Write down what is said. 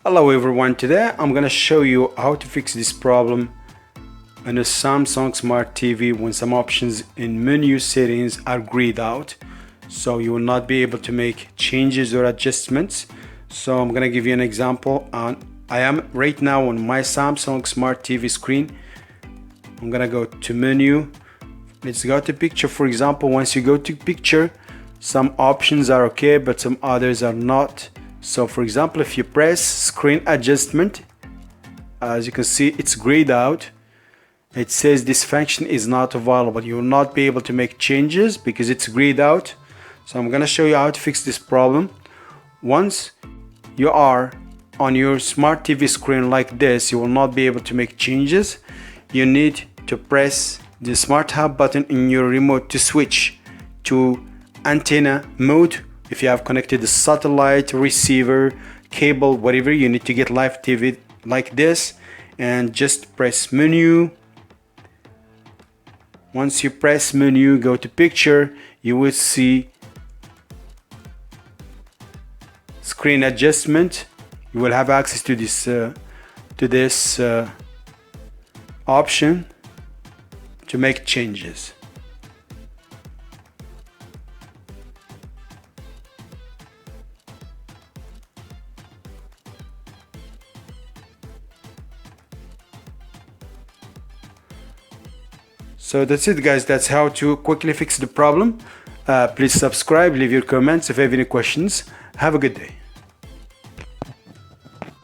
Hello everyone, today I'm gonna show you how to fix this problem on a Samsung Smart TV when some options in menu settings are grayed out, so you will not be able to make changes or adjustments. So I'm gonna give you an example. I am right now on my Samsung Smart TV screen. I'm gonna go to menu. Let's go to picture. For example, once you go to picture, some options are okay but some others are not. So for example, if you press screen adjustment, as you can see, it's grayed out. It says this function is not available. You will not be able to make changes because it's grayed out. So I'm gonna show you how to fix this problem. Once you are on your smart TV screen like this, you will not be able to make changes. You need to press the smart hub button in your remote to switch to antenna mode. If you have connected the satellite, receiver, cable, whatever, you need to get live TV like this and just press menu. Once you press menu, go to picture, you will see screen adjustment. You will have access to this option to make changes. So that's it guys, that's how to quickly fix the problem. Please subscribe, leave your comments if you have any questions. Have a good day.